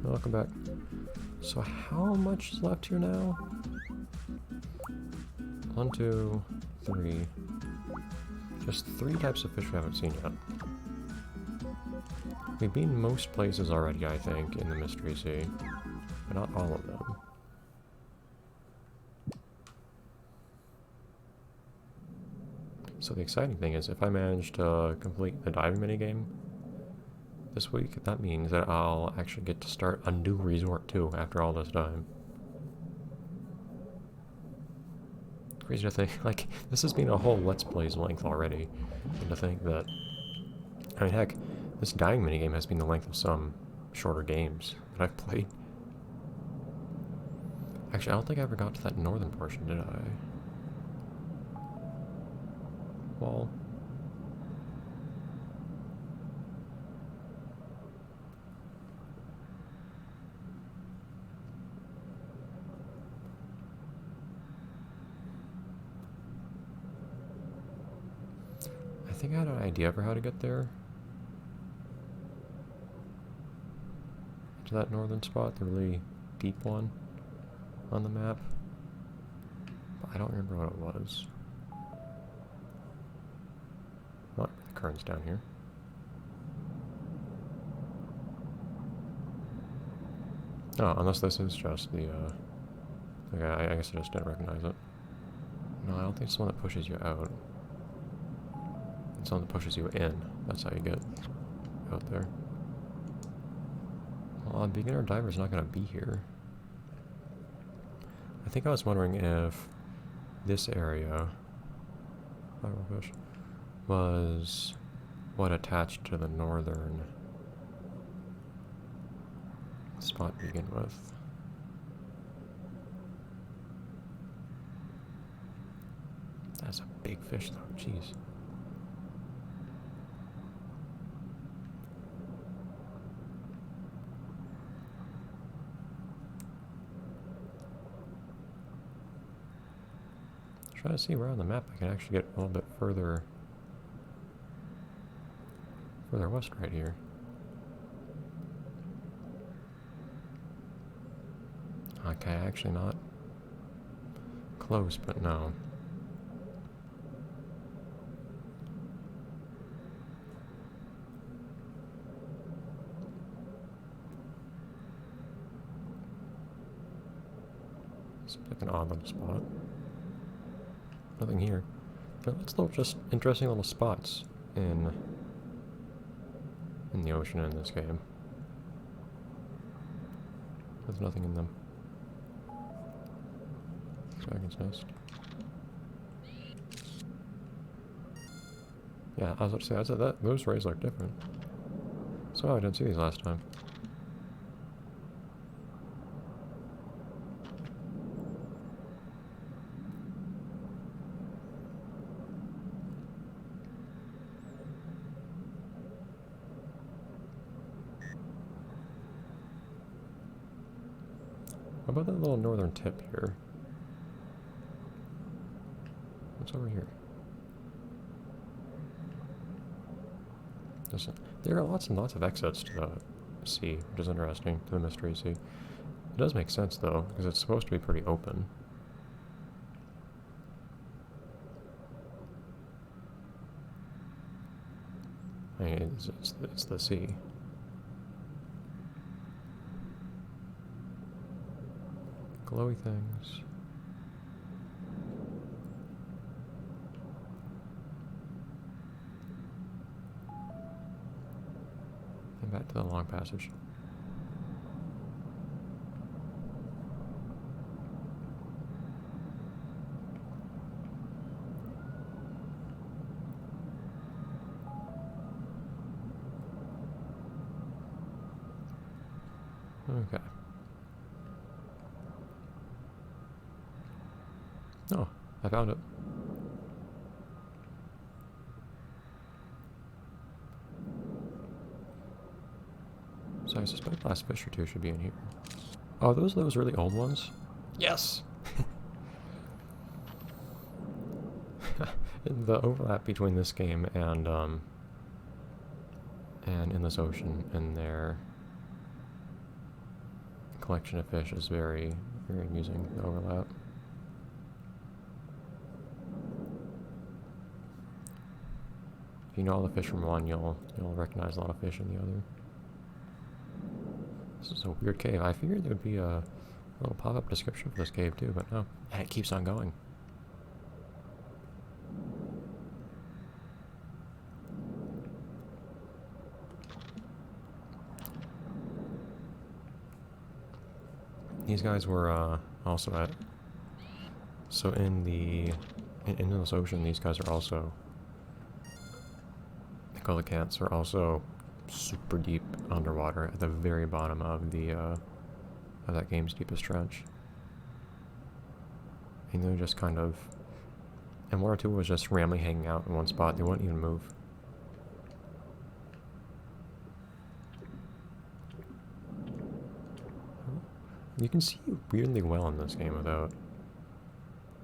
Welcome back. So how much is left here now? 1, 2, 3. Just 3 types of fish we haven't seen yet. We've been most places already, I think, in the Mystery Sea. But not all of them. So the exciting thing is, if I manage to complete the diving minigame this week, that means that I'll actually get to start a new resort too after all this time. Crazy to think, like, this has been a whole Let's Play's length already. And to think that, I mean, heck, this diving minigame has been the length of some shorter games that I've played. Actually, I don't think I ever got to that northern portion, did I? Well, I think I had an idea for how to get there. To that northern spot, the really deep one on the map. But I don't remember what it was. Not the current's down here. Oh, unless this is just the, okay, I guess I just didn't recognize it. No, I don't think it's the one that pushes you out. It's the one that pushes you in. That's how you get out there. Well, a beginner diver's not going to be here. I think I was wondering if this area was what attached to the northern spot to begin with. That's a big fish though, jeez. Try to see where on the map I can actually get a little bit further west right here. Okay, actually not close, but no. It's like an odd little spot. Nothing here. But it's little just interesting little spots in the ocean in this game. There's nothing in them. Dragon's nest. Yeah, I was about to say, I said that those rays look different. So I didn't see these last time. How about that little northern tip here? What's over here? There are lots and lots of exits to the sea, which is interesting, to the Mystery Sea. It does make sense, though, because it's supposed to be pretty open. I mean, it's the sea. Glowy things. And back to the long passage. Okay. Oh, I found it. So I suspect the last fish or two should be in here. Oh, those really old ones? Yes! The overlap between this game and in this ocean and there collection of fish is very, very amusing, the overlap. If you know all the fish from one, you'll recognize a lot of fish in the other. This is a weird cave. I figured there would be a little pop-up description for this cave too, but no. And it keeps on going. These guys were also at... So in this ocean, these guys are also... The Coelacanths are also super deep underwater at the very bottom of that game's deepest trench. And they're just kind of... And one or two was just randomly hanging out in one spot. They wouldn't even move. You can see weirdly well in this game without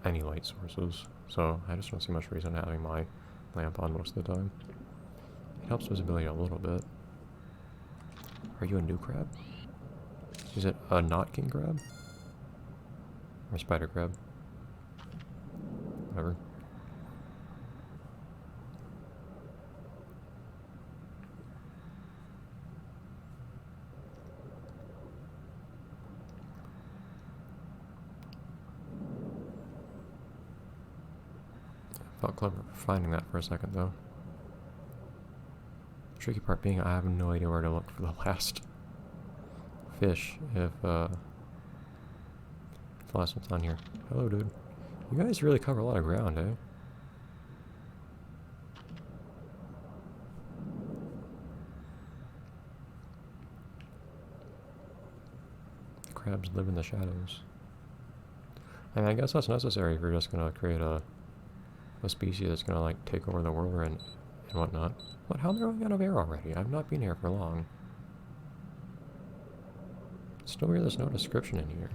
any light sources, so I just don't see much reason having my lamp on most of the time. It helps visibility a little bit. Are you a new crab? Is it a not king crab? Or spider crab? Whatever. Felt clever for finding that for a second, though. The tricky part being I have no idea where to look for the last fish if the last one's on here. Hello, dude. You guys really cover a lot of ground, eh? The crabs live in the shadows. I mean, I guess that's necessary if you're just gonna create a species that's gonna like take over the world and whatnot. What? How am I running out of air already? I've not been here for long. Still weird there's no description in here.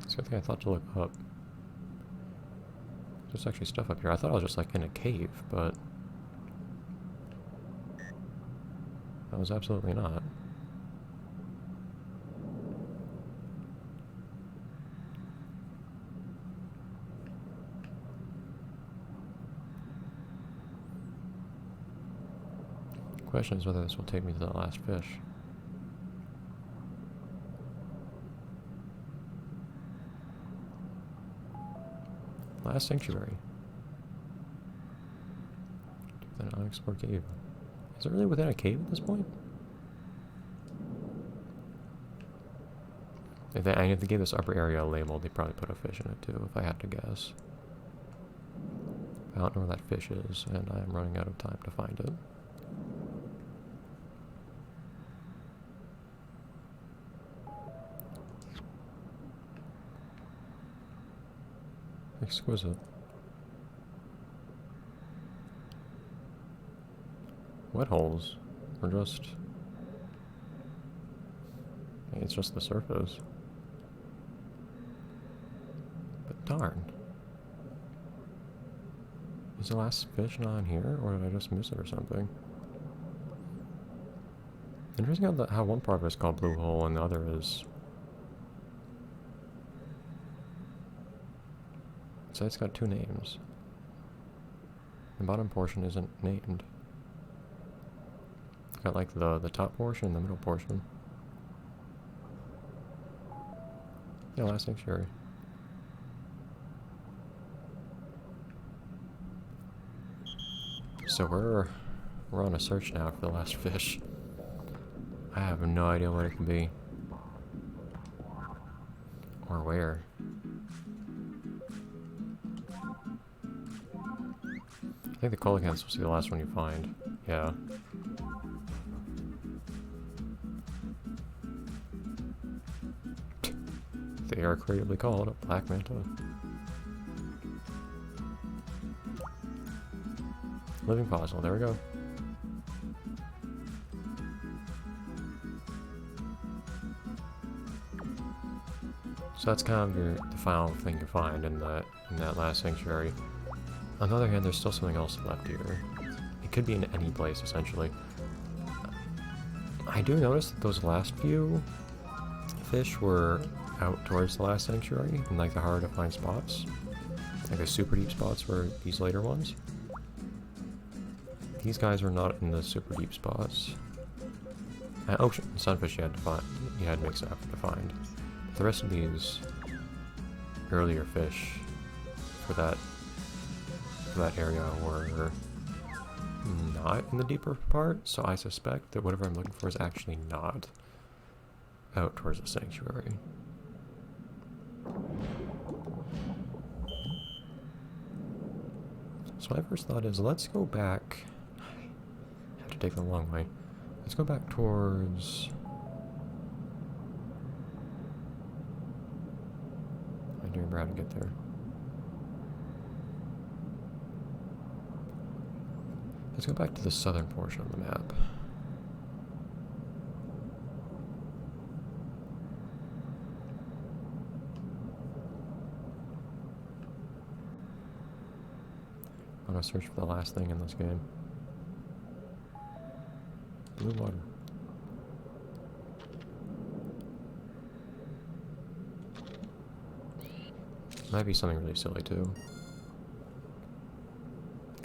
It's a good thing I thought to look up. There's actually stuff up here. I thought I was just like in a cave, but that was absolutely not. The question is whether this will take me to the last fish. Last sanctuary. An unexplored cave. Is it really within a cave at this point? If they gave this upper area a label, they probably put a fish in it too, if I had to guess. I don't know where that fish is, and I'm running out of time to find it. Exquisite. Wet holes are just... It's just the surface. But darn. Is the last fish not in here, or did I just miss it or something? Interesting how one part of it is called Blue Hole and the other is... So it's got two names. The bottom portion isn't named. It's got like the top portion and the middle portion. Yeah, last sanctuary. So we're on a search now for the last fish. I have no idea what it can be. Or where. I think the Coelacanths will be the last one you find. Yeah. They are creatively called a black manta. Living fossil, there we go. So that's kind of the final thing you find in that last sanctuary. On the other hand, there's still something else left here. It could be in any place, essentially. I do notice that those last few fish were out towards the last sanctuary, in like the harder to find spots. Like the super deep spots were these later ones. These guys are not in the super deep spots. Ocean sunfish you had to make some effort to find. The rest of these earlier fish for that area were not in the deeper part, so I suspect that whatever I'm looking for is actually not out towards the sanctuary. So my first thought is, let's go back. I have to take the long way. Let's go back towards... I do remember how to get there. Let's go back to the southern portion of the map. I'm gonna search for the last thing in this game. Blue water. Might be something really silly too.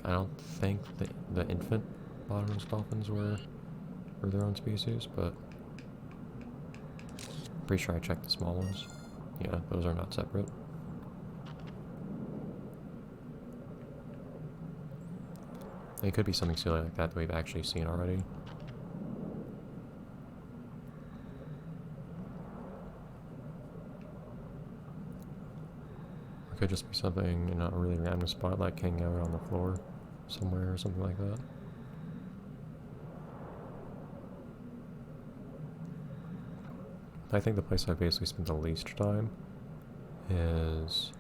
I don't think the infant bottlenose dolphins were their own species, but pretty sure I checked the small ones. Yeah, those are not separate. It could be something silly like that we've actually seen already. It could just be something in a really random spot, like hanging out on the floor somewhere or something like that. I think the place I've basically spent the least time is...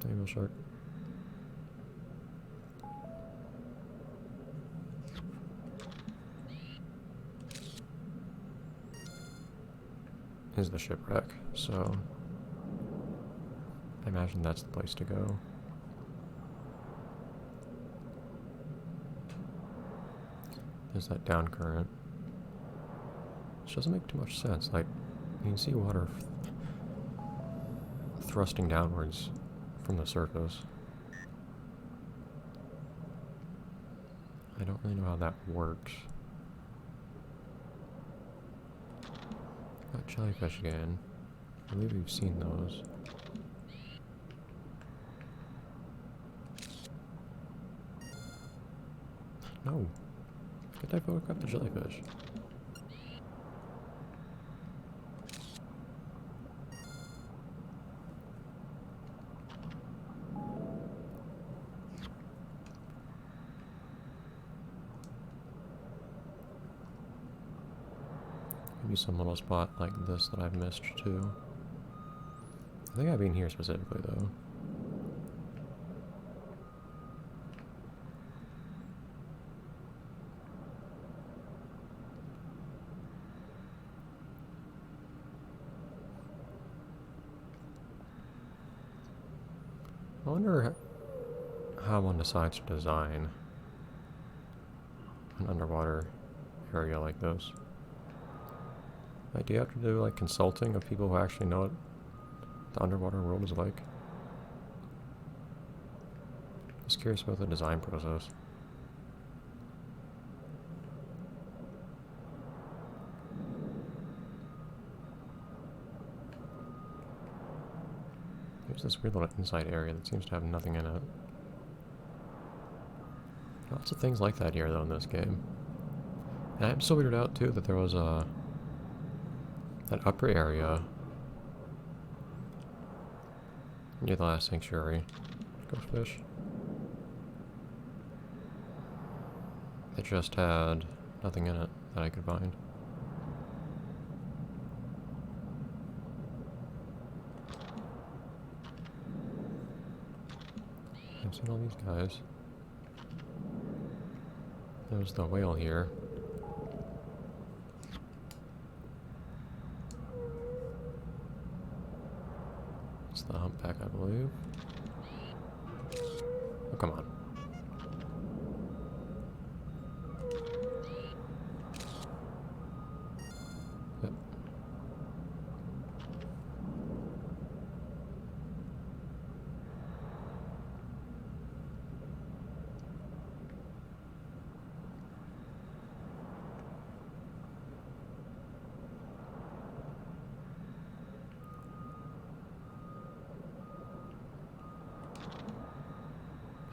Naval shark. Is the shipwreck, so I imagine that's the place to go. There's that down current, which doesn't make too much sense. Like, you can see water thrusting downwards from the surface. I don't really know how that works. Got jellyfish again. I believe we've seen those. No. Could I photograph the jellyfish? Maybe some little spot like this that I've missed too. I think I've been here specifically though. I wonder how one decides to design an underwater area like this. Like, do you have to do like consulting of people who actually know what the underwater world is like? Just curious about the design process. There's this weird little inside area that seems to have nothing in it. Lots of things like that here though in this game. And I'm so weirded out too that there was that upper area near the last sanctuary. Ghost fish. That just had nothing in it that I could find. I've seen all these guys. There's the whale here. the humpback, I believe. Oh, come on. Yep.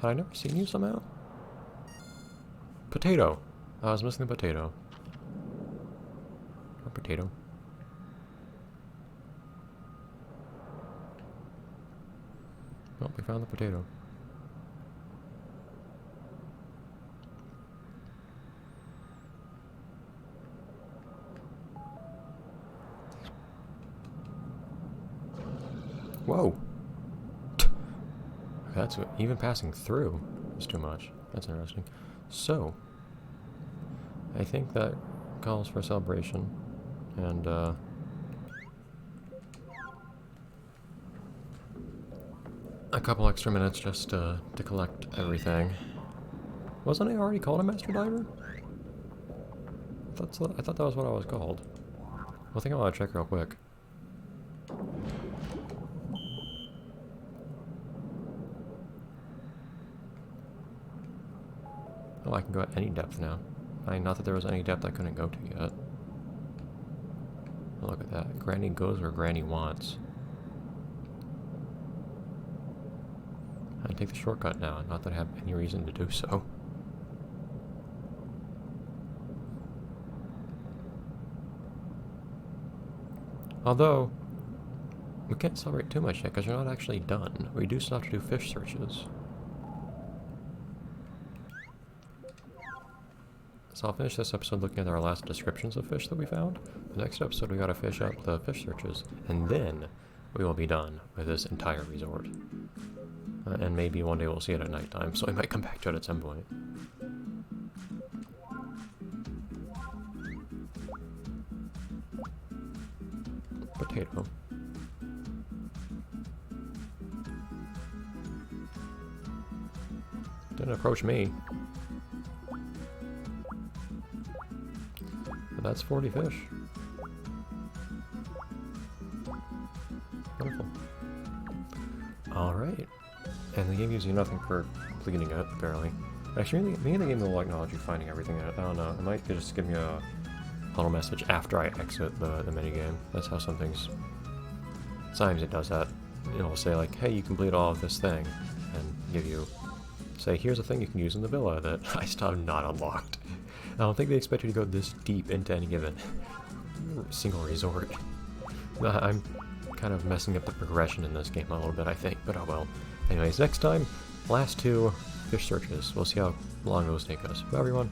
Had I never seen you somehow? Potato! I was missing the potato. Or potato. Oh, we found the potato. Whoa! That's what, even passing through is too much. That's interesting. So, I think that calls for a celebration, and a couple extra minutes just to collect everything. Wasn't I already called a master diver? I thought that was what I was called. I think I want to check real quick. Oh, I can go at any depth now. I mean, not that there was any depth I couldn't go to yet. Oh, look at that. Granny goes where Granny wants. I take the shortcut now, not that I have any reason to do so. Although, we can't celebrate too much yet because we're not actually done. We do still have to do fish searches. So I'll finish this episode looking at our last descriptions of fish that we found. The next episode we gotta fish up the fish searches, and then we will be done with this entire resort. And maybe one day we'll see it at nighttime, so we might come back to it at some point. Potato. Didn't approach me. But that's 40 fish. Wonderful. Alright. And the game gives you nothing for completing it, apparently. Actually, maybe the game will acknowledge you finding everything in it. I don't know. It might just give me a little message after I exit the minigame. That's how some things... Sometimes it does that. It'll say like, hey, you completed all of this thing. And give you... Say, here's a thing you can use in the villa that I still have not unlocked. I don't think they expect you to go this deep into any given single resort. I'm kind of messing up the progression in this game a little bit, I think, but oh well. Anyways, next time, last two fish searches. We'll see how long those take us. Bye, everyone.